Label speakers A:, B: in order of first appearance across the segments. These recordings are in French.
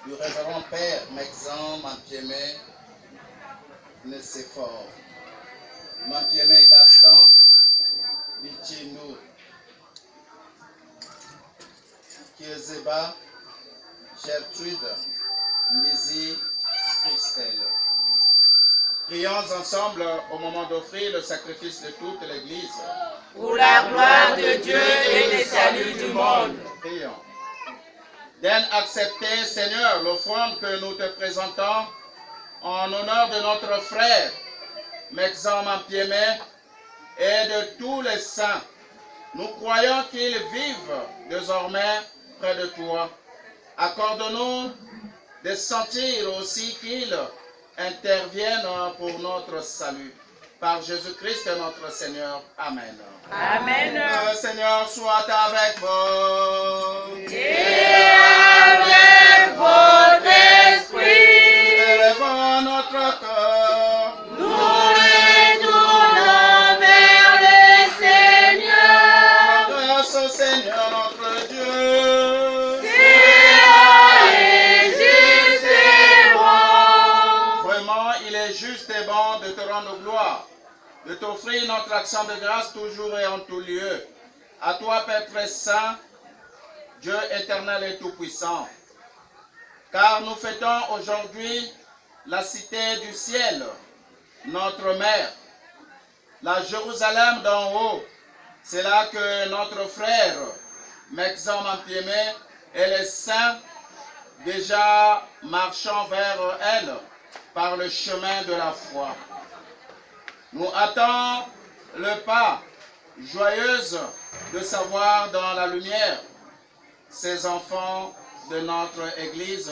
A: du révérend Père Mexan Mampiémé Nesséfort, Mampiémé Gaston, Bichinou, Kiezeba, Gertrude, Mizi, Christelle. Prions ensemble au moment d'offrir le sacrifice de toute l'Église.
B: Pour la gloire de Dieu et le salut du monde.
A: Prions. Daigne accepter, Seigneur, l'offrande que nous te présentons en honneur de notre frère Mexan Mampiémé et de tous les saints. Nous croyons qu'ils vivent désormais près de toi. Accorde-nous de sentir aussi qu'ils interviennent pour notre salut. Par Jésus-Christ notre Seigneur. Amen.
B: Amen.
A: Le Seigneur soit avec vous.
B: Et avec votre esprit.
A: Élevons notre cœur.
B: Nous retournons vers le Seigneur.
A: Grâce au Seigneur notre Dieu.
B: C'est juste et bon.
A: Vraiment, il est juste et bon de te rendre gloire, de t'offrir notre action de grâce toujours et en tout lieu. À toi, Père très saint, Dieu éternel et tout-puissant. Car nous fêtons aujourd'hui la cité du ciel, notre mère, la Jérusalem d'en haut. C'est là que notre frère Mexan Mampiémé et les saints déjà marchant vers elle par le chemin de la foi. Nous hâtons le pas, joyeuse de savoir dans la lumière ces enfants de notre Église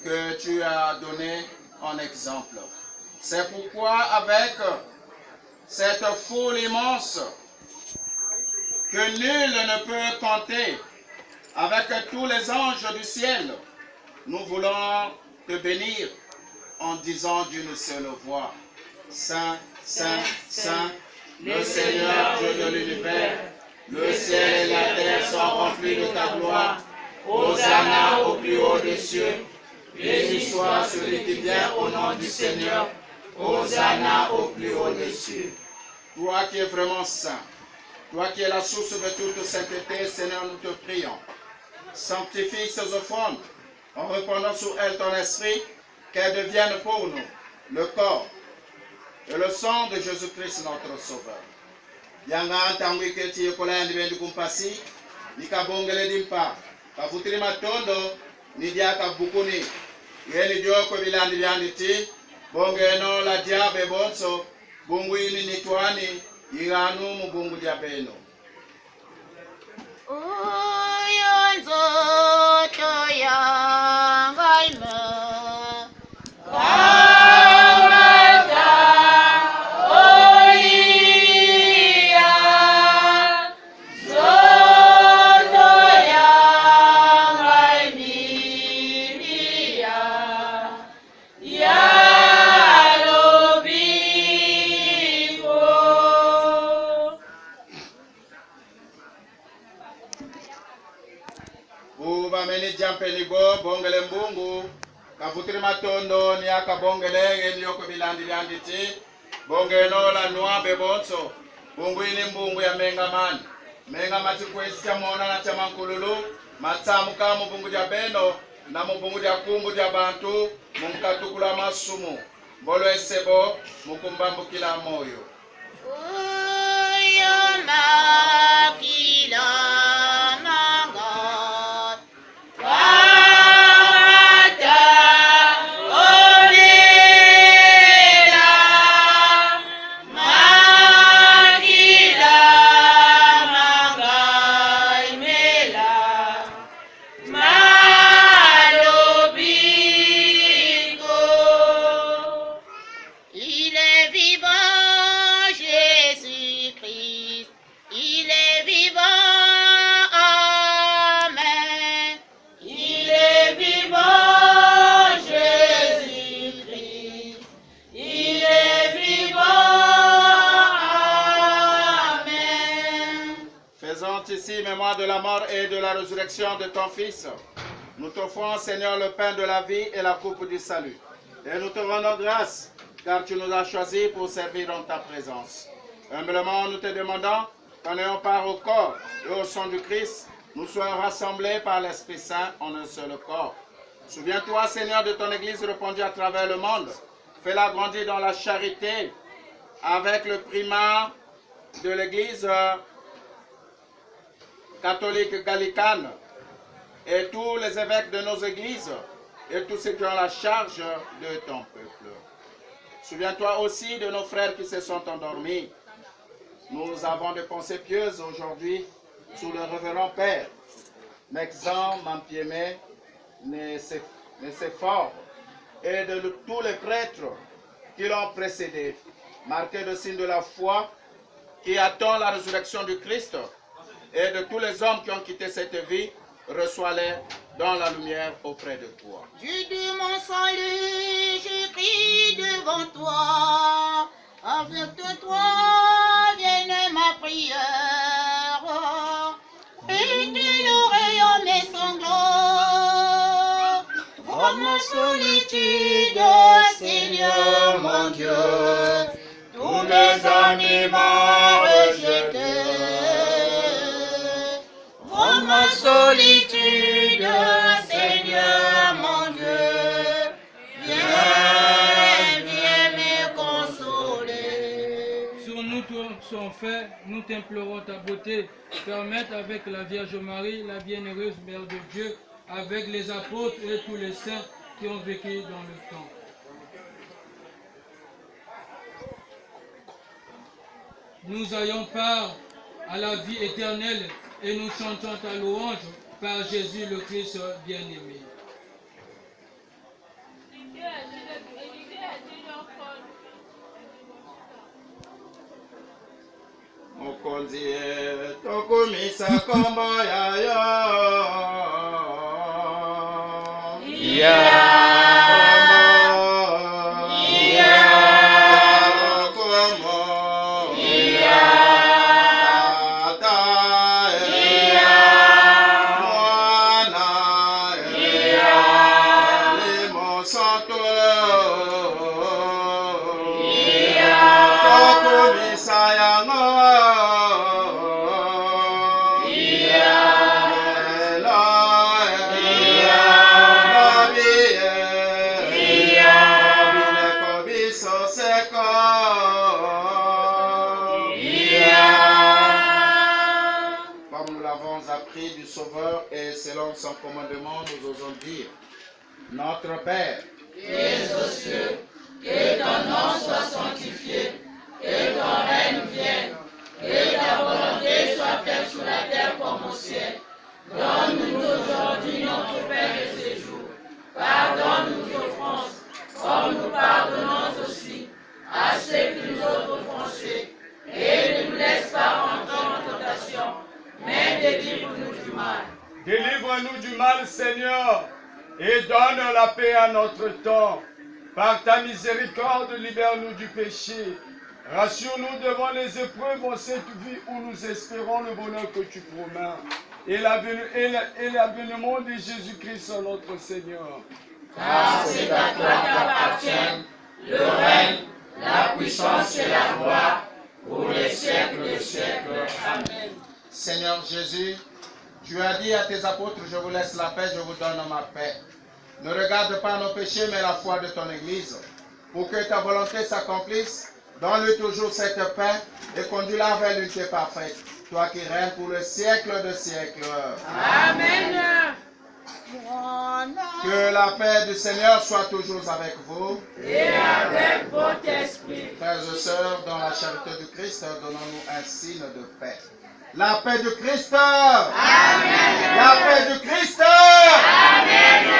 A: que tu as donné en exemple. C'est pourquoi avec cette foule immense que nul ne peut compter, avec tous les anges du ciel, nous voulons te bénir en disant d'une seule voix, Saint, Saint, Saint, le Seigneur Dieu de l'univers, le ciel et la terre sont remplis de ta gloire. Hosanna au plus haut des cieux. Béni soit celui qui vient au nom du Seigneur. Hosanna au plus haut des cieux. Toi qui es vraiment saint, toi qui es la source de toute sainteté, Seigneur, nous te prions. Sanctifie ces offrandes en répandant sur elles ton esprit, qu'elles deviennent pour nous le corps et le sang de Jésus-Christ notre Sauveur. Yanga tangu iketi yekola ndibendi kumpasi, nikabongele dimpa, kavutiri matondo, nidia kabukuni, yeni dioko bilandi bianditi, bongeno la diabe bonso, bungu ini nitwani, yiganu mubungu diabeno. Bongele mbungu kavutiri matondo ni akabongele ndiyoko bilandi byanditi bongeno la nuabe bonso bungu ini mbungu ya mengamani menga matikwesi chamona na chamankululu matsamu kamu bungu dia beno na mubungu dia kumbu dia bantu munkatukula masumu mbolo esebo mukumbambukila moyo de la mort et de la résurrection de ton Fils, Nous t'offrons, Seigneur, le pain de la vie et la coupe du salut. Et nous te rendons grâce, car tu nous as choisis pour servir dans ta présence. Humblement, nous te demandons qu'en ayant part au corps et au sang du Christ, nous soyons rassemblés par l'Esprit Saint en un seul corps. Souviens-toi, Seigneur, de ton Église répandue à travers le monde. Fais-la grandir dans la charité avec le primat de l'Église catholique gallicane et tous les évêques de nos églises et tous ceux qui ont la charge de ton peuple. Souviens-toi aussi de nos frères qui se sont endormis. Nous avons des pensées pieuses aujourd'hui sous le révérend Père, Nexan, Mampiémé, Nécéphore et de tous les prêtres qui l'ont précédé, marqués de signes de la foi qui attend la résurrection du Christ et de tous les hommes qui ont quitté cette vie, reçois-les dans la lumière auprès de toi.
C: Dieu de mon salut, je crie devant toi. Avec toi vienne ma prière. Et tu l'oreille mes sanglots. Oh ma solitude, Seigneur mon Dieu. Tous mes amis m'ont rejeté. Oh ma solitude, Seigneur mon Dieu, viens me consoler.
D: Sur nous tous son fait, nous t'implorons ta beauté. Permette avec la Vierge Marie, la bienheureuse Mère de Dieu, avec les apôtres et tous les saints qui ont vécu dans le temps. Nous ayons part à la vie éternelle et nous chantons ta louange par Jésus le Christ bien-aimé.
A: Mokonzi tokumisa kombo yayo. Selon son commandement, nous osons dire, notre Père,
B: qui es aux cieux, que ton nom soit sanctifié, que ton règne vienne, que ta volonté soit faite sur la terre comme au ciel. Donne-nous aujourd'hui notre pain de ce jour. Pardonne nos offenses, comme nous pardonnons aussi à ceux qui nous ont offensés. Et ne nous laisse pas entrer en tentation, mais délivre-nous du mal.
E: Délivre-nous du mal, Seigneur, et donne la paix à notre temps. Par ta miséricorde, libère-nous du péché. Rassure-nous devant les épreuves en cette vie où nous espérons le bonheur que tu promets. Et l'avènement de Jésus-Christ, notre Seigneur.
B: Car c'est à toi qu'appartiennent le règne, la puissance et la gloire pour les siècles des siècles. Amen.
A: Seigneur Jésus, tu as dit à tes apôtres, je vous laisse la paix, je vous donne ma paix. Ne regarde pas nos péchés, mais la foi de ton Église. Pour que ta volonté s'accomplisse, donne-lui toujours cette paix et conduis-la vers l'unité parfaite. Toi qui règnes pour le siècle de siècles.
B: Amen.
A: Que la paix du Seigneur soit toujours avec vous.
B: Et avec votre esprit.
A: Frères et sœurs, dans la charité du Christ, donnons-nous un signe de paix. La paix du Christ.
B: Amen.
A: La paix du Christ.
B: Amen.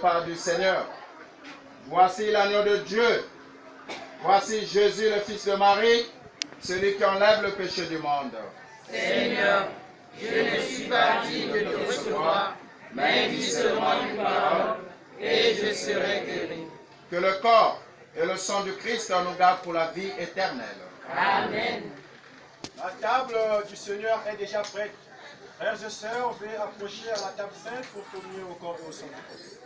A: part du Seigneur. Voici l'agneau de Dieu. Voici Jésus, le fils de Marie, celui qui enlève le péché du monde.
B: Seigneur, je ne suis pas digne de te recevoir, mais dis seulement une parole, et je serai guéri.
A: Que le corps et le sang du Christ nous gardent pour la vie éternelle.
B: Amen.
F: La table du Seigneur est déjà prête. Frères et sœurs, veuillez approcher à la table sainte pour communier au corps et au sang du Christ.